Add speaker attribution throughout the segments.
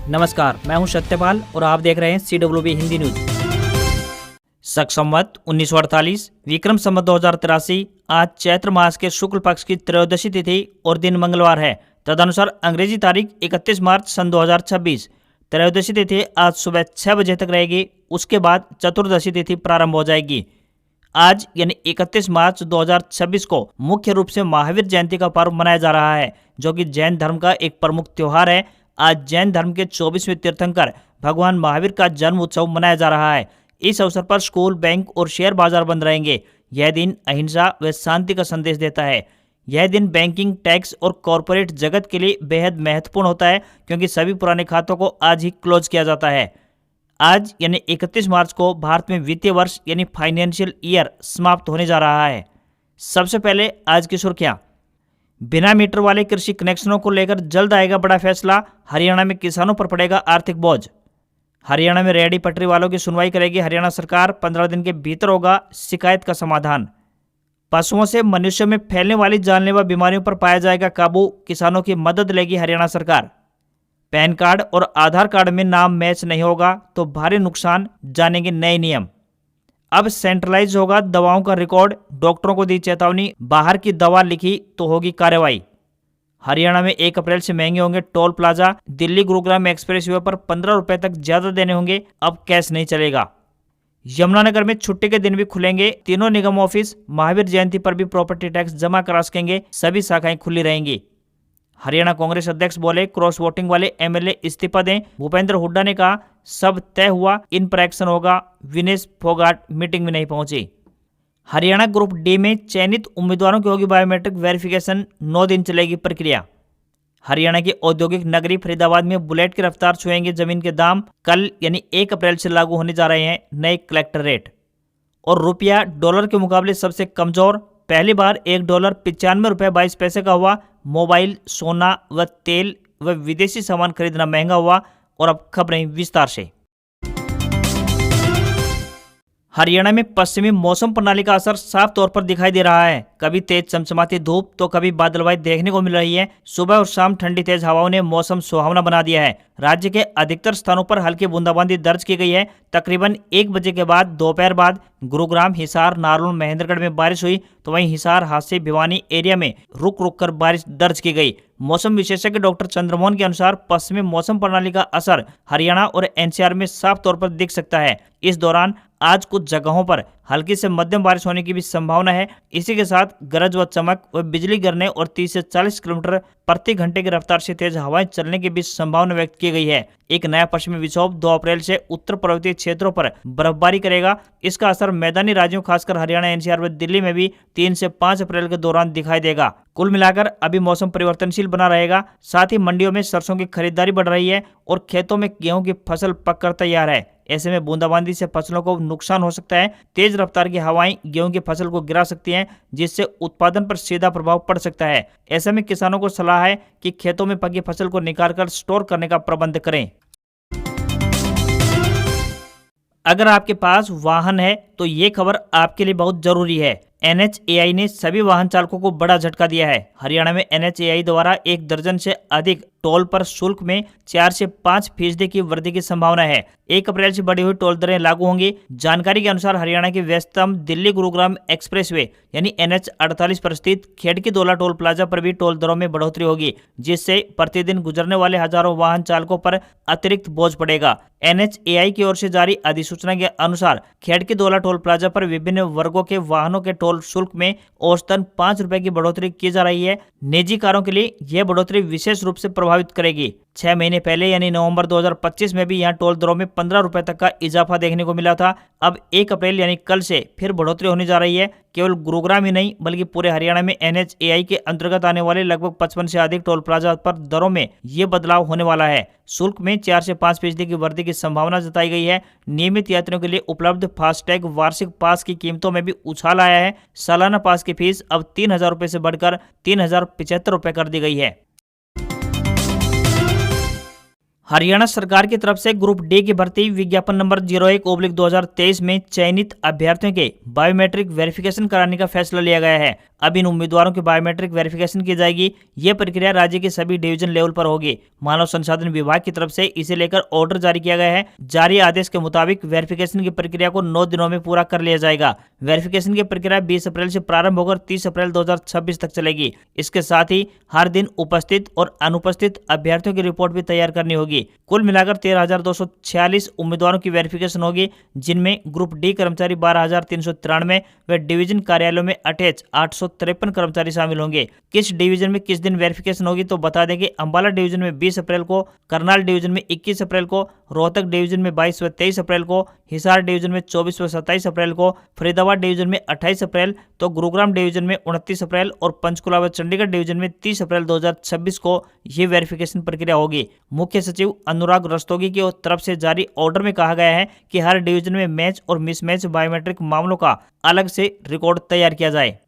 Speaker 1: नमस्कार, मैं हूं सत्यपाल और आप देख रहे हैं CWB हिंदी न्यूज। शक संवत 1948 विक्रम संवत 2083 आज चैत्र मास के शुक्ल पक्ष की त्रयोदशी तिथि और दिन मंगलवार है। तदनुसार अंग्रेजी तारीख 31 मार्च सन 2026। त्रयोदशी तिथि आज सुबह 6 बजे तक रहेगी। उसके बाद चतुर्दशी तिथि प्रारंभ हो जाएगी। आज यानी 31 मार्च 2026 को मुख्य रूप से महावीर जयंती का पर्व मनाया जा रहा है, जो कि जैन धर्म का एक प्रमुख त्योहार है। आज जैन धर्म के 24वें तीर्थंकर भगवान महावीर का जन्म उत्सव मनाया जा रहा है। इस अवसर पर स्कूल, बैंक और शेयर बाजार बंद रहेंगे। यह दिन अहिंसा व शांति का संदेश देता है। यह दिन बैंकिंग, टैक्स और कॉरपोरेट जगत के लिए बेहद महत्वपूर्ण होता है, क्योंकि सभी पुराने खातों को आज ही क्लोज किया जाता है। आज यानी 31 मार्च को भारत में वित्तीय वर्ष यानी फाइनेंशियल ईयर समाप्त होने जा रहा है। सबसे पहले आज की सुर्खियां। बिना मीटर वाले कृषि कनेक्शनों को लेकर जल्द आएगा बड़ा फैसला। हरियाणा में किसानों पर पड़ेगा आर्थिक बोझ। हरियाणा में रेहड़ी पटरी वालों की सुनवाई करेगी हरियाणा सरकार। 15 दिन के भीतर होगा शिकायत का समाधान। पशुओं से मनुष्य में फैलने वाली जानलेवा बीमारियों पर पाया जाएगा काबू। किसानों की मदद लेगी हरियाणा सरकार। पैन कार्ड और आधार कार्ड में नाम मैच नहीं होगा तो भारी नुकसान, जानेंगे नए नियम। अब सेंट्रलाइज होगा दवाओं का रिकॉर्ड। डॉक्टरों को दी चेतावनी, बाहर की दवा लिखी तो होगी कार्रवाई। हरियाणा में 1 अप्रैल से महंगे होंगे toll plaza. Delhi Gurugram express way पर 15 रुपए तक ज्यादा देने होंगे। अब कैश नहीं चलेगा। यमुनानगर में छुट्टी के दिन भी खुलेंगे तीनों निगम ऑफिस। महावीर जयंती पर भी प्रॉपर्टी टैक्स जमा करा सकेंगे। सभी शाखाएं खुली रहेंगी। हरियाणा कांग्रेस अध्यक्ष बोले, क्रॉस वोटिंग वाले MLA इस्तीफा दें। भूपेंद्र हुड्डा ने कहा, सब तय हुआ, इन पर एक्शन होगा। विनेश फोगाट मीटिंग में नहीं पहुंचे। हरियाणा ग्रुप डी में चयनित उम्मीदवारों की होगी बायोमेट्रिक वेरिफिकेशन। 9 दिन चलेगी प्रक्रिया। हरियाणा की औद्योगिक नगरी फरीदाबाद में बुलेट की रफ्तार छुएंगे जमीन के दाम। कल यानी 1 अप्रैल से लागू होने जा रहे हैं नए कलेक्टर रेट। और रुपया डॉलर के मुकाबले सबसे कमजोर। पहली बार $1 95 रुपये 22 पैसे का हुआ। मोबाइल, सोना व तेल व विदेशी सामान खरीदना महंगा हुआ। और अब खबरें विस्तार से। हरियाणा में पश्चिमी मौसम प्रणाली का असर साफ तौर पर दिखाई दे रहा है। कभी तेज चमचमाती धूप तो कभी बादलवाई देखने को मिल रही है। सुबह और शाम ठंडी तेज हवाओं ने मौसम सुहावना बना दिया है। राज्य के अधिकतर स्थानों पर हल्की बूंदाबांदी दर्ज की गई है। तकरीबन 1 बजे के बाद दोपहर बाद गुरुग्राम, हिसार, नारनौल, महेंद्रगढ़ में बारिश हुई, तो वहीं हिसार, हांसी, भिवानी एरिया में रुक रुक कर बारिश दर्ज की गई। मौसम विशेषज्ञ डॉक्टर चंद्रमोहन के अनुसार पश्चिमी मौसम प्रणाली का असर हरियाणा और NCR में साफ तौर पर दिख सकता है। इस दौरान आज कुछ जगहों पर हल्की से मध्यम बारिश होने की भी संभावना है। इसी के साथ गरज व चमक व बिजली गिरने और 30 से 40 किलोमीटर प्रति घंटे की रफ्तार से तेज हवाएं चलने की भी संभावना व्यक्त की गई है। एक नया पश्चिमी विक्षोभ 2 अप्रैल से उत्तर पर्वतीय क्षेत्रों पर बर्फबारी करेगा। इसका असर मैदानी राज्यों खासकर हरियाणा, NCR व दिल्ली में भी 3 से 5 अप्रैल के दौरान दिखाई देगा। कुल मिलाकर अभी मौसम परिवर्तनशील बना रहेगा। साथ ही मंडियों में सरसों की खरीदारी बढ़ रही है और खेतों में गेहूं की फसल पककर तैयार है। ऐसे में बूंदाबांदी से फसलों को नुकसान हो सकता है। तेज रफ्तार की हवाएं गेहूं की फसल को गिरा सकती हैं, जिससे उत्पादन पर सीधा प्रभाव पड़ सकता है। ऐसे में किसानों को सलाह है कि खेतों में पकी फसल को निकालकर स्टोर करने का प्रबंध करें। अगर आपके पास वाहन है तो ये खबर आपके लिए बहुत जरूरी है। NHAI ने सभी वाहन चालकों को बड़ा झटका दिया है। हरियाणा में NHAI द्वारा 1 दर्जन से अधिक टोल पर शुल्क में 4 से 5% की वृद्धि की संभावना है। 1 अप्रैल से बढ़ी हुई टोल दरें लागू होंगी। जानकारी के अनुसार हरियाणा के व्यस्तम दिल्ली गुरुग्राम एक्सप्रेसवे यानी NH48 पर स्थित खेड़की दोला टोल प्लाजा पर भी टोल दरों में बढ़ोतरी होगी, जिससे प्रतिदिन गुजरने वाले हजारों वाहन चालकों पर अतिरिक्त बोझ पड़ेगा। NHAI की ओर से जारी अधिसूचना के अनुसार खेड़की दोला टोल प्लाजा पर विभिन्न वर्गों के वाहनों के टोल शुल्क में औसतन 5 रुपए की बढ़ोतरी की जा रही है। निजी कारों के लिए यह बढ़ोतरी विशेष रूप से प्रभावित करेगी। 6 महीने पहले यानी नवंबर 2025 में भी यहां टोल दरों में 15 रुपए तक का इजाफा देखने को मिला था। अब 1 अप्रैल यानी कल से फिर बढ़ोतरी होने जा रही है। केवल गुरुग्राम ही नहीं बल्कि पूरे हरियाणा में NHAI के अंतर्गत आने वाले लगभग 55 से अधिक टोल प्लाजा पर दरों में ये बदलाव होने वाला है। शुल्क में 4 से 5% की वृद्धि की संभावना जताई गई है। नियमित यात्रियों के लिए उपलब्ध फास्टैग वार्षिक पास की कीमतों में भी उछाल आया है। सालाना पास की फीस अब 3000 रुपए से बढ़कर 3075 रुपए कर दी गई है। हरियाणा सरकार की तरफ से ग्रुप डी की भर्ती विज्ञापन नंबर 01/2023 में चयनित अभ्यर्थियों के बायोमेट्रिक वेरिफिकेशन कराने का फैसला लिया गया है। अब इन उम्मीदवारों की बायोमेट्रिक वेरिफिकेशन की जाएगी। यह प्रक्रिया राज्य के सभी डिवीजन लेवल पर होगी। मानव संसाधन विभाग की तरफ से इसे लेकर ऑर्डर जारी किया गया है। जारी आदेश के मुताबिक वेरिफिकेशन की प्रक्रिया को 9 दिनों में पूरा कर लिया जाएगा। वेरिफिकेशन की प्रक्रिया 20 अप्रैल से प्रारंभ होकर 30 अप्रैल 2026 तक चलेगी। इसके साथ ही हर दिन उपस्थित और अनुपस्थित अभ्यर्थियों की रिपोर्ट भी तैयार करनी होगी। कुल मिलाकर 13,246 उम्मीदवारों की वेरिफिकेशन होगी, जिनमें ग्रुप डी कर्मचारी 12,393 व डिवीजन कार्यालयों में अटैच 853 कर्मचारी शामिल होंगे। किस डिवीजन में किस दिन वेरिफिकेशन होगी तो बता दें कि अंबाला डिवीजन में 20 अप्रैल को, करनाल डिवीजन में 21 अप्रैल को, रोहतक डिवीजन में 22 व 23 अप्रैल को, हिसार डिवीजन में 24 व 27 अप्रैल को, फरीदाबाद डिवीजन में 28 अप्रैल तो गुरुग्राम डिवीजन में 29 अप्रैल और पंचकुला व चंडीगढ़ डिवीजन में 30 अप्रैल 2026 को ये वेरिफिकेशन प्रक्रिया होगी। मुख्य सचिव अनुराग रस्तोगी की तरफ से जारी ऑर्डर में कहा गया है कि हर डिवीजन में मैच और मिसमैच बायोमेट्रिक मामलों का अलग से रिकॉर्ड तैयार किया जाए।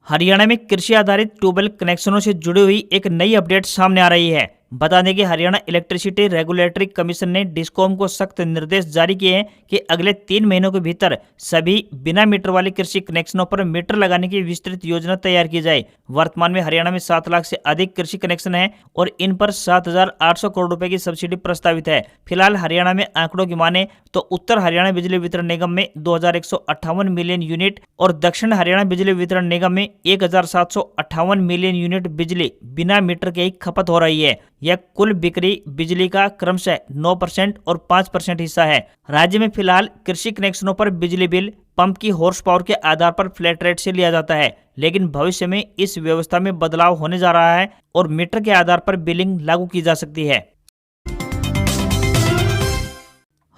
Speaker 1: हरियाणा में कृषि आधारित ट्यूबवेल कनेक्शनों से जुड़ी हुई एक नई अपडेट सामने आ रही है। बता दें कि हरियाणा इलेक्ट्रिसिटी रेगुलेटरी कमीशन ने डिस्कॉम को सख्त निर्देश जारी किए हैं कि अगले 3 महीनों के भीतर सभी बिना मीटर वाले कृषि कनेक्शनों पर मीटर लगाने की विस्तृत योजना तैयार की जाए। वर्तमान में हरियाणा में 7 लाख से अधिक कृषि कनेक्शन हैं और इन पर 7,800 करोड़ रुपए की सब्सिडी प्रस्तावित है। फिलहाल हरियाणा में आंकड़ों की माने तो उत्तर हरियाणा बिजली वितरण निगम में 2,158 मिलियन यूनिट और दक्षिण हरियाणा बिजली वितरण निगम में 1,758 मिलियन यूनिट बिजली बिना मीटर के ही खपत हो रही है। यह कुल बिक्री बिजली का क्रमशः 9% और 5% हिस्सा है। राज्य में फिलहाल कृषि कनेक्शनों पर बिजली बिल पंप की हॉर्स पावर के आधार पर फ्लैट रेट से लिया जाता है, लेकिन भविष्य में इस व्यवस्था में बदलाव होने जा रहा है और मीटर के आधार पर बिलिंग लागू की जा सकती है।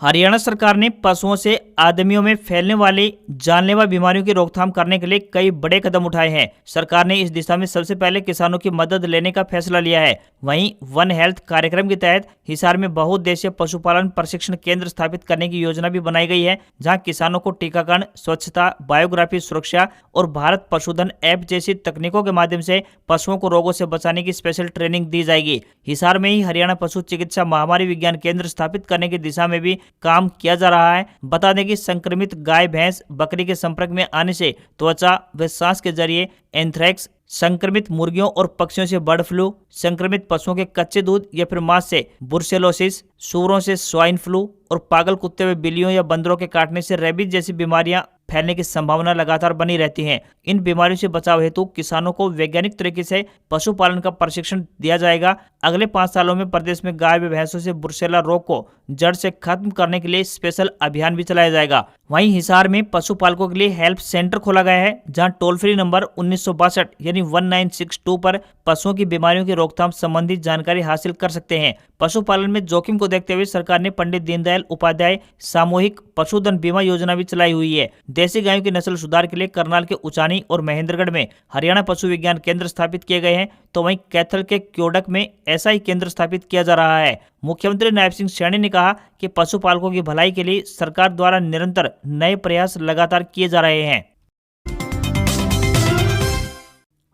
Speaker 1: हरियाणा सरकार ने पशुओं से आदमियों में फैलने वाली जानलेवा बीमारियों की रोकथाम करने के लिए कई बड़े कदम उठाए हैं। सरकार ने इस दिशा में सबसे पहले किसानों की मदद लेने का फैसला लिया है। वहीं वन हेल्थ कार्यक्रम के तहत हिसार में बहुउद्देशीय पशुपालन प्रशिक्षण केंद्र स्थापित करने की योजना भी बनाई गई है, जहां किसानों को टीकाकरण, स्वच्छता, बायोग्राफी सुरक्षा और भारत पशुधन ऐप जैसी तकनीकों के माध्यम से पशुओं को रोगों से बचाने की स्पेशल ट्रेनिंग दी जाएगी। हिसार में ही हरियाणा पशु चिकित्सा महामारी विज्ञान केंद्र स्थापित करने की दिशा में भी काम किया जा रहा है। बता दें कि संक्रमित गाय, भैंस, बकरी के संपर्क में आने से त्वचा व सांस के जरिए एंथ्रेक्स, संक्रमित मुर्गियों और पक्षियों से बर्ड फ्लू, संक्रमित पशुओं के कच्चे दूध या फिर मांस से बुर्सेलोसिस, सूअरों से स्वाइन फ्लू और पागल कुत्ते व बिल्लियों या बंदरों के काटने से रेबीज जैसी बीमारियां फैलने की संभावना लगातार बनी रहती है। इन बीमारियों से बचाव हेतु किसानों को वैज्ञानिक तरीके से पशुपालन का प्रशिक्षण दिया जाएगा। अगले 5 सालों में प्रदेश में गाय व भैंसों से बुर्सेला रोग को जड़ से खत्म करने के लिए स्पेशल अभियान भी चलाया जाएगा। वहीं हिसार में पशुपालकों के लिए हेल्प सेंटर खोला गया है, जहां टोल फ्री नंबर 1962 यानी 1962 पर पशुओं की बीमारियों की रोकथाम संबंधी जानकारी हासिल कर सकते हैं। पशुपालन में जोखिम को देखते हुए सरकार ने पंडित दीनदयाल उपाध्याय सामूहिक पशुधन बीमा योजना भी चलाई हुई है। देसी गायों की नस्ल सुधार के लिए करनाल के उचानी और महेंद्रगढ़ में हरियाणा पशु विज्ञान केंद्र स्थापित किए गए हैं, तो वहीं कैथल के क्योडक में ऐसा ही केंद्र स्थापित किया जा रहा है। मुख्यमंत्री नायब सिंह सैनी ने कहा कि पशुपालकों की भलाई के लिए सरकार द्वारा निरंतर नए प्रयास लगातार किए जा रहे हैं।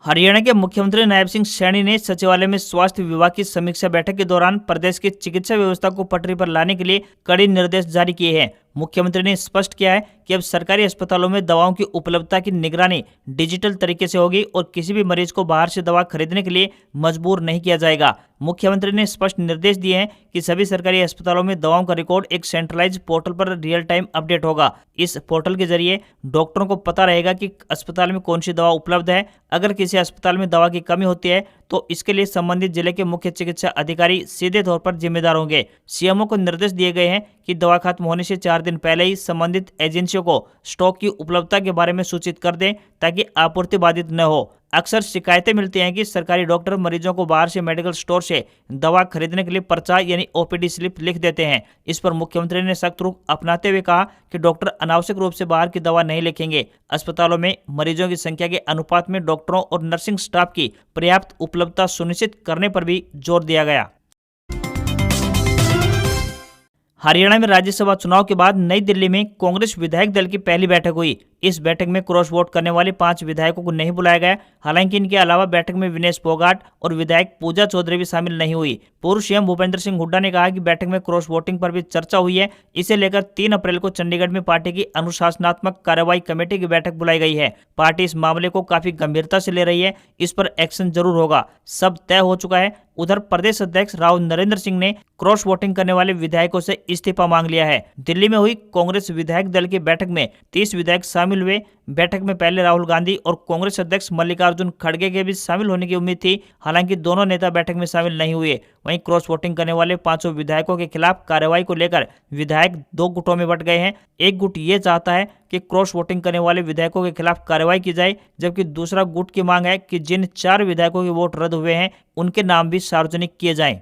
Speaker 1: हरियाणा के मुख्यमंत्री नायब सिंह सैनी ने सचिवालय में स्वास्थ्य विभाग की समीक्षा बैठक के दौरान प्रदेश की चिकित्सा व्यवस्था को पटरी पर लाने के लिए कड़े निर्देश जारी किए हैं। मुख्यमंत्री ने स्पष्ट किया है कि अब सरकारी अस्पतालों में दवाओं की उपलब्धता की निगरानी डिजिटल तरीके से होगी और किसी भी मरीज को बाहर से दवा खरीदने के लिए मजबूर नहीं किया जाएगा। मुख्यमंत्री ने स्पष्ट निर्देश दिए हैं कि सभी सरकारी अस्पतालों में दवाओं का रिकॉर्ड एक सेंट्रलाइज्ड पोर्टल पर रियल टाइम अपडेट होगा। इस पोर्टल के जरिए डॉक्टरों को पता रहेगा कि अस्पताल में कौन सी दवा उपलब्ध है। अगर किसी अस्पताल में दवा की कमी होती है तो इसके लिए संबंधित जिले के मुख्य चिकित्सा अधिकारी सीधे तौर पर जिम्मेदार होंगे। सीएमओ को निर्देश दिए गए हैं कि दवा खत्म होने से 4 दिन पहले ही संबंधित एजेंसियों को स्टॉक की उपलब्धता के बारे में सूचित कर दें ताकि आपूर्ति बाधित न हो। अक्सर शिकायतें मिलती हैं कि सरकारी डॉक्टर मरीजों को बाहर से मेडिकल स्टोर से दवा खरीदने के लिए पर्चा यानी ओपीडी स्लिप लिख देते हैं। इस पर मुख्यमंत्री ने सख्त रुख अपनाते हुए कहा कि डॉक्टर अनावश्यक रूप से बाहर की दवा नहीं लिखेंगे। अस्पतालों में मरीजों की संख्या के अनुपात में डॉक्टरों और नर्सिंग स्टाफ की पर्याप्त उपलब्धता सुनिश्चित करने पर भी जोर दिया गया। हरियाणा में राज्यसभा चुनाव के बाद नई दिल्ली में कांग्रेस विधायक दल की पहली बैठक हुई। इस बैठक में क्रॉस वोट करने वाले 5 विधायकों को नहीं बुलाया गया। हालांकि इनके अलावा बैठक में विनेश फोगाट और विधायक पूजा चौधरी भी शामिल नहीं हुई। पूर्व सीएम भूपेंद्र सिंह हुड्डा ने कहा कि बैठक में क्रॉस वोटिंग पर भी चर्चा हुई है। इसे लेकर 3 अप्रैल को चंडीगढ़ में पार्टी की अनुशासनात्मक कार्रवाई कमेटी की बैठक बुलाई गई है। पार्टी इस मामले को काफी गंभीरता से ले रही है, इस पर एक्शन जरूर होगा, सब तय हो चुका है। उधर प्रदेश अध्यक्ष राव नरेंद्र सिंह ने क्रॉस वोटिंग करने वाले विधायकों से इस्तीफा मांग लिया है। दिल्ली में हुई कांग्रेस विधायक दल की बैठक में 30 विधायक शामिल हुए। बैठक में पहले राहुल गांधी और कांग्रेस अध्यक्ष मल्लिकार्जुन खड़गे के भी शामिल होने की उम्मीद थी। हालांकि दोनों नेता बैठक में शामिल नहीं हुए। वहीं क्रॉस वोटिंग करने वाले 5 विधायकों के खिलाफ कार्रवाई को लेकर विधायक 2 गुटों में बंट गए हैं। एक गुट ये चाहता है कि क्रॉस वोटिंग करने वाले विधायकों के खिलाफ कार्रवाई की जाए, जबकि दूसरा गुट की मांग है कि जिन 4 विधायकों के वोट रद्द हुए हैं उनके नाम भी सार्वजनिक किए जाएं।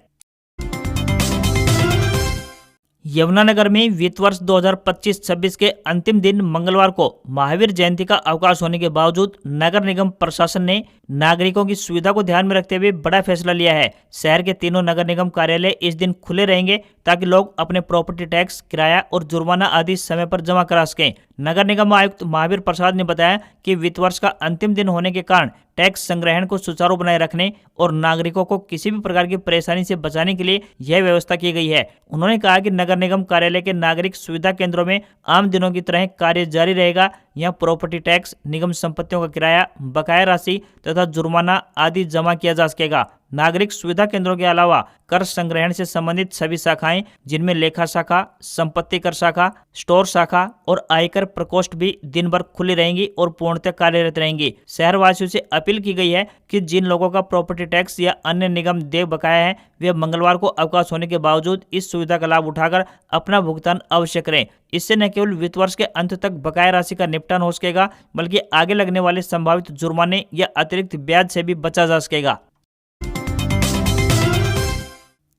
Speaker 1: यमुनानगर में वित्त वर्ष 2025-26 के अंतिम दिन मंगलवार को महावीर जयंती का अवकाश होने के बावजूद नगर निगम प्रशासन ने नागरिकों की सुविधा को ध्यान में रखते हुए बड़ा फैसला लिया है। शहर के तीनों नगर निगम कार्यालय इस दिन खुले रहेंगे ताकि लोग अपने प्रॉपर्टी टैक्स, किराया और जुर्माना आदि समय पर जमा करा सकें। नगर निगम आयुक्त महावीर प्रसाद ने बताया कि वित्त वर्ष का अंतिम दिन होने के कारण टैक्स संग्रहण को सुचारू बनाए रखने और नागरिकों को किसी भी प्रकार की परेशानी से बचाने के लिए यह व्यवस्था की गई है। उन्होंने कहा कि नगर निगम कार्यालय के नागरिक सुविधा केंद्रों में आम दिनों की तरह कार्य जारी रहेगा। यहाँ प्रॉपर्टी टैक्स, निगम संपत्तियों का किराया, बकाया राशि तथा जुर्माना आदि जमा किया जा सकेगा। नागरिक सुविधा केंद्रों के अलावा कर संग्रहण से संबंधित सभी शाखाएं, जिनमें लेखा शाखा, संपत्ति कर शाखा, स्टोर शाखा और आयकर प्रकोष्ठ भी दिन भर खुली रहेंगी और पूर्णतः कार्यरत रहेंगी। शहरवासियों से अपील की गई है कि जिन लोगों का प्रॉपर्टी टैक्स या अन्य निगम देय बकाया है, वे मंगलवार को अवकाश होने के बावजूद इस सुविधा का लाभ उठाकर अपना भुगतान अवश्य करें। इससे न केवल वित्त वर्ष के अंत तक बकाया राशि का निपटान हो सकेगा, बल्कि आगे लगने वाले संभावित जुर्माने या अतिरिक्त ब्याज से भी बचा जा सकेगा।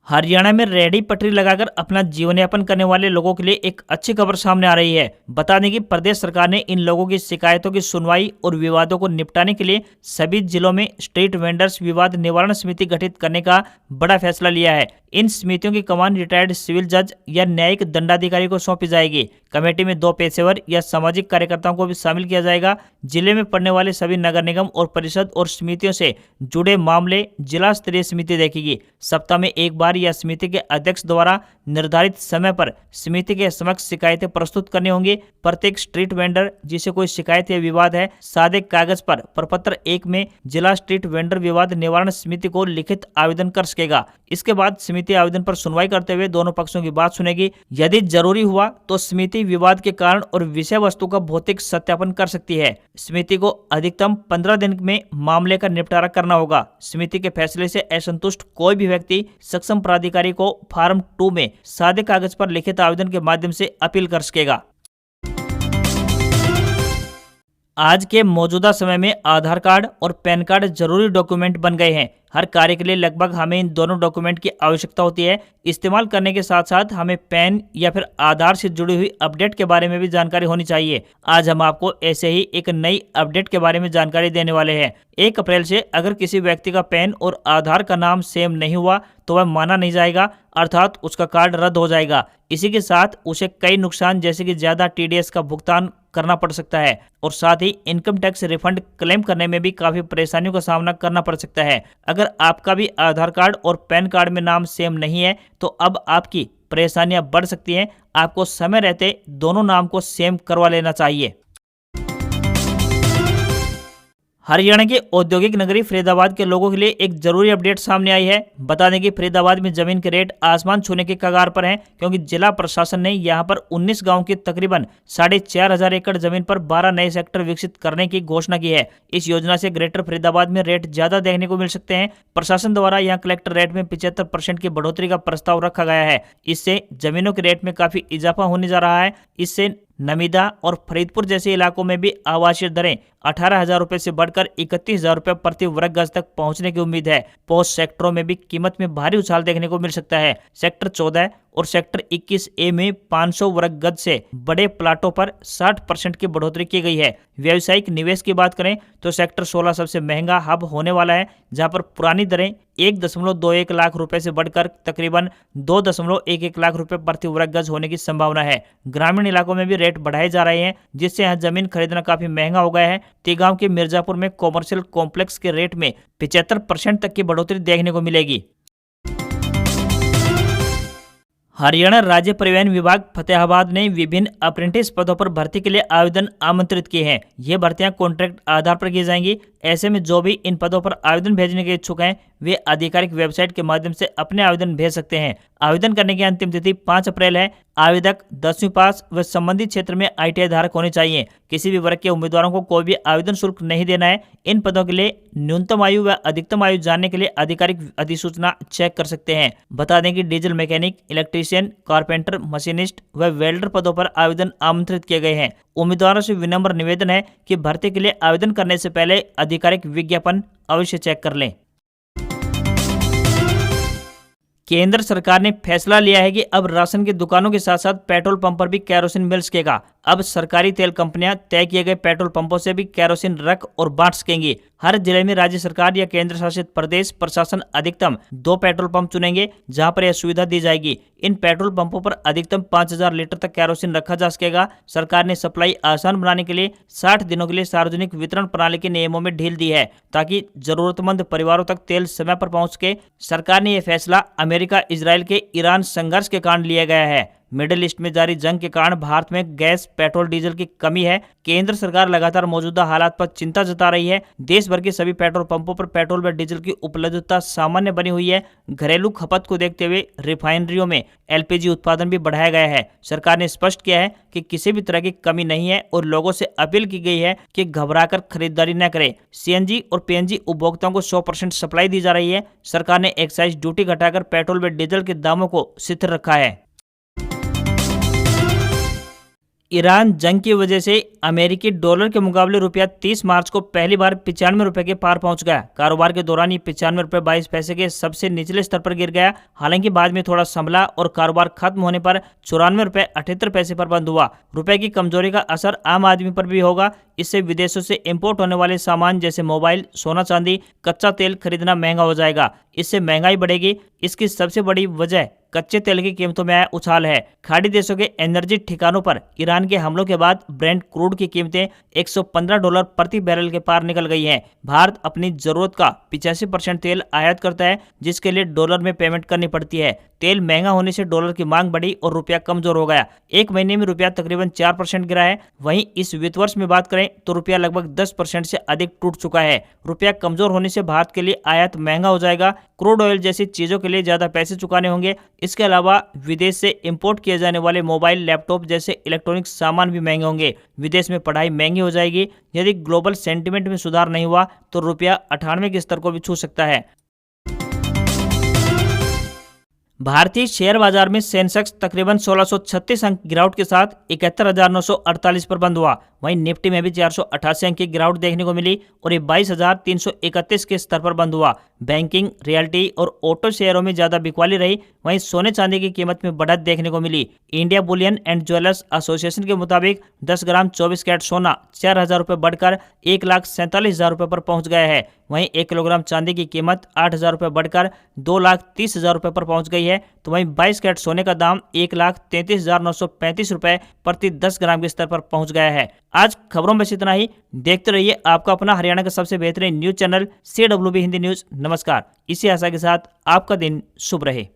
Speaker 1: हरियाणा में रेहड़ी पटरी लगाकर अपना जीवन यापन करने वाले लोगों के लिए एक अच्छी खबर सामने आ रही है। बता दें कि प्रदेश सरकार ने इन लोगों की शिकायतों की सुनवाई और विवादों को निपटाने के लिए सभी जिलों में स्ट्रीट वेंडर्स विवाद निवारण समिति गठित करने का बड़ा फैसला लिया है। इन समितियों की कमान रिटायर्ड सिविल जज या न्यायिक दंडाधिकारी को सौंपी जाएगी। कमेटी में 2 पेशेवर या सामाजिक कार्यकर्ताओं को भी शामिल किया जाएगा। जिले में पड़ने वाले सभी नगर निगम और परिषद और समितियों से जुड़े मामले जिला स्तरीय समिति देखेगी। सप्ताह में एक बार या समिति के अध्यक्ष द्वारा निर्धारित समय पर समिति के समक्ष शिकायतें प्रस्तुत करनी होंगी। प्रत्येक स्ट्रीट वेंडर जिसे कोई शिकायत या विवाद है, सादे कागज पर प्रपत्र 1 में जिला स्ट्रीट वेंडर विवाद निवारण समिति को लिखित आवेदन कर सकेगा। इसके बाद समिति आवेदन पर सुनवाई करते हुए दोनों पक्षों की बात सुनेगी। यदि जरूरी हुआ तो समिति विवाद के कारण और विषय वस्तु का भौतिक सत्यापन कर सकती है। समिति को अधिकतम 15 दिन में मामले का निपटारा करना होगा। समिति के फैसले से असंतुष्ट कोई भी व्यक्ति सक्षम प्राधिकारी को फॉर्म 2 में सादे कागज पर लिखित आवेदन के माध्यम से अपील कर सकेगा। आज के मौजूदा समय में आधार कार्ड और पैन कार्ड जरूरी डॉक्यूमेंट बन गए हैं। हर कार्य के लिए लगभग हमें इन दोनों डॉक्यूमेंट की आवश्यकता होती है। इस्तेमाल करने के साथ साथ हमें पैन या फिर आधार से जुड़ी हुई अपडेट के बारे में भी जानकारी होनी चाहिए। आज हम आपको ऐसे ही एक नई अपडेट के बारे में जानकारी देने वाले हैं। 1 अप्रैल से अगर किसी व्यक्ति का पैन और आधार का नाम सेम नहीं हुआ तो वह माना नहीं जाएगा, अर्थात उसका कार्ड रद्द हो जाएगा। इसी के साथ उसे कई नुकसान जैसे कि ज्यादा TDS का भुगतान करना पड़ सकता है और साथ ही इनकम टैक्स रिफंड क्लेम करने में भी काफी परेशानियों का सामना करना पड़ सकता है। अगर आपका भी आधार कार्ड और पैन कार्ड में नाम सेम नहीं है तो अब आपकी परेशानियां बढ़ सकती हैं। आपको समय रहते दोनों नाम को सेम करवा लेना चाहिए। हरियाणा के औद्योगिक नगरी फरीदाबाद के लोगों के लिए एक जरूरी अपडेट सामने आई है। बता दें कि फरीदाबाद में जमीन के रेट आसमान छूने के कगार पर हैं, क्योंकि जिला प्रशासन ने यहां पर 19 गांव की तकरीबन 4,500 एकड़ जमीन पर 12 नए सेक्टर विकसित करने की घोषणा की है। इस योजना से ग्रेटर फरीदाबाद में रेट ज्यादा देखने को मिल सकते हैं। प्रशासन द्वारा यहाँ कलेक्टर रेट में 75% की बढ़ोतरी का प्रस्ताव रखा गया है। इससे जमीनों के रेट में काफी इजाफा होने जा रहा है। इससे नमिदा और फरीदपुर जैसे इलाकों में भी आवासीय दरें 18,000 रुपए से बढ़कर 31,000 रुपए प्रति वर्ग गज तक पहुंचने की उम्मीद है। पोस्ट सेक्टरों में भी कीमत में भारी उछाल देखने को मिल सकता है। सेक्टर 14 और सेक्टर 21A में 500 वर्ग गज से बड़े प्लाटों पर 60% की बढ़ोतरी की गई है। व्यावसायिक निवेश की बात करें तो सेक्टर 16 सबसे महंगा हब होने वाला है, जहां पर पुरानी दरें 1.21 लाख रुपए से बढ़कर तकरीबन 2.11 लाख रुपए प्रति वर्ग गज होने की संभावना है। ग्रामीण इलाकों में भी रेट बढ़ाए जा रहे हैं, जिससे यहाँ जमीन खरीदना काफी महंगा हो गया है। तेगांव के मिर्जापुर में कॉमर्शियल कॉम्प्लेक्स के रेट में 75% तक की बढ़ोतरी देखने को मिलेगी। हरियाणा राज्य परिवहन विभाग फतेहाबाद ने विभिन्न अप्रेंटिस पदों पर भर्ती के लिए आवेदन आमंत्रित किए हैं। ये भर्तियां कॉन्ट्रैक्ट आधार पर की जाएंगी। ऐसे में जो भी इन पदों पर आवेदन भेजने के इच्छुक हैं, वे आधिकारिक वेबसाइट के माध्यम से अपने आवेदन भेज सकते हैं। आवेदन करने की अंतिम तिथि 5 अप्रैल है। आवेदक 10वीं पास व संबंधित क्षेत्र में ITI धारक होने चाहिए। किसी भी वर्ग के उम्मीदवारों को कोई भी आवेदन शुल्क नहीं देना है। इन पदों के लिए न्यूनतम आयु व अधिकतम आयु जानने के लिए आधिकारिक अधिसूचना चेक कर सकते हैं। बता दें कि diesel mechanic, electrician, carpenter, machinist व वेल्डर पदों पर आवेदन आमंत्रित किए गए हैं। उम्मीदवारों से विनम्र निवेदन है कि भर्ती के लिए आवेदन करने से पहले आधिकारिक विज्ञापन अवश्य चेक कर लें। केंद्र सरकार ने फैसला लिया है कि अब राशन की दुकानों के साथ साथ पेट्रोल पंप पर भी केरोसिन मिल सकेगा। अब सरकारी तेल कंपनियां तय किए गए पेट्रोल पंपों से भी केरोसिन रख और बांट सकेंगी। हर जिले में राज्य सरकार या केंद्र शासित प्रदेश प्रशासन अधिकतम 2 पेट्रोल पंप चुनेंगे, जहां पर यह सुविधा दी जाएगी। इन पेट्रोल पंपों पर अधिकतम 5000 लीटर तक केरोसिन रखा जा सकेगा। सरकार ने सप्लाई आसान बनाने के लिए 60 दिनों के लिए सार्वजनिक वितरण प्रणाली के नियमों में ढील दी है, ताकि जरूरतमंद परिवारों तक तेल समय पर पहुंच सके। सरकार ने यह फैसला अमेरिका, इजराइल के ईरान संघर्ष के कारण लिया गया है। मिडिल ईस्ट में जारी जंग के कारण भारत में गैस, पेट्रोल, डीजल की कमी है। केंद्र सरकार लगातार मौजूदा हालात पर चिंता जता रही है। देश भर के सभी पेट्रोल पंपों पर पेट्रोल व डीजल की उपलब्धता सामान्य बनी हुई है। घरेलू खपत को देखते हुए रिफाइनरियों में LPG उत्पादन भी बढ़ाया गया है। सरकार ने स्पष्ट किया है कि किसी भी तरह की कमी नहीं है और लोगों से अपील की गई है कि घबराकर खरीदारी न करें। CNG और PNG उपभोक्ताओं को 100% सप्लाई दी जा रही है। सरकार ने एक्साइज ड्यूटी घटाकर पेट्रोल व डीजल के दामों को स्थिर रखा है। ईरान जंग की वजह से अमेरिकी डॉलर के मुकाबले रुपया 30 मार्च को पहली बार 95 रुपए के पार पहुंच गया। कारोबार के दौरान ये 95 रुपए 22 पैसे के सबसे निचले स्तर पर गिर गया। हालांकि बाद में थोड़ा संभला और कारोबार खत्म होने पर 94 रुपए 78 पैसे पर बंद हुआ। रुपए की कमजोरी का असर आम आदमी पर भी होगा। इससे विदेशों से इंपोर्ट होने वाले सामान जैसे मोबाइल, सोना चांदी, कच्चा तेल खरीदना महंगा हो जाएगा। इससे महंगाई बढ़ेगी। इसकी सबसे बड़ी वजह कच्चे तेल की कीमतों में आया उछाल है। खाड़ी देशों के एनर्जी ठिकानों पर ईरान के हमलों के बाद ब्रेंट क्रूड की कीमतें $115 प्रति बैरल के पार निकल गई हैं। भारत अपनी जरूरत का 85% तेल आयात करता है, जिसके लिए डॉलर में पेमेंट करनी पड़ती है। तेल महंगा होने से डॉलर की मांग बढ़ी और रुपया कमजोर हो गया। एक महीने में रुपया तकरीबन 4% गिरा है। वहीं इस वित्त वर्ष में बात करें तो रुपया लगभग 10% से अधिक टूट चुका है। रुपया कमजोर होने से भारत के लिए आयात महंगा हो जाएगा। क्रूड ऑयल जैसी चीजों के लिए ज्यादा पैसे चुकाने होंगे। इसके अलावा विदेश से इंपोर्ट किए जाने वाले मोबाइल, लैपटॉप जैसे इलेक्ट्रॉनिक सामान भी महंगे होंगे। विदेश में पढ़ाई महंगी हो जाएगी। यदि ग्लोबल सेंटीमेंट में सुधार नहीं हुआ तो रुपया 98 के स्तर को भी छू सकता है। भारतीय शेयर बाजार में सेंसेक्स तकरीबन 1636 अंक गिरावट के साथ 71,948 पर बंद हुआ। वहीं निफ्टी में भी 488 अंक की गिरावट देखने को मिली और ये 22,331 के स्तर पर बंद हुआ। बैंकिंग, रियल्टी और ऑटो शेयरों में ज्यादा बिकवाली रही। वहीं सोने चांदी की कीमत में बढ़त देखने को मिली। India bullion and jewellers association के मुताबिक 10 ग्राम 24 कैरेट सोना 4,000 रुपये बढ़कर 1,47,000 रुपये पर पहुंच गया है। वहीं 1 किलोग्राम चांदी की कीमत 8,000 रुपये बढ़कर 2,30,000 रुपये पर पहुंच गई है। तो वहीं 22 कैरेट सोने का दाम 1,33,935 रुपये प्रति 10 ग्राम के स्तर पर पहुंच गया है। आज खबरों में इतना ही। देखते रहिए आपका अपना हरियाणा का सबसे बेहतरीन news channel CWB Hindi news. नमस्कार। इसी आशा के साथ आपका दिन शुभ रहे।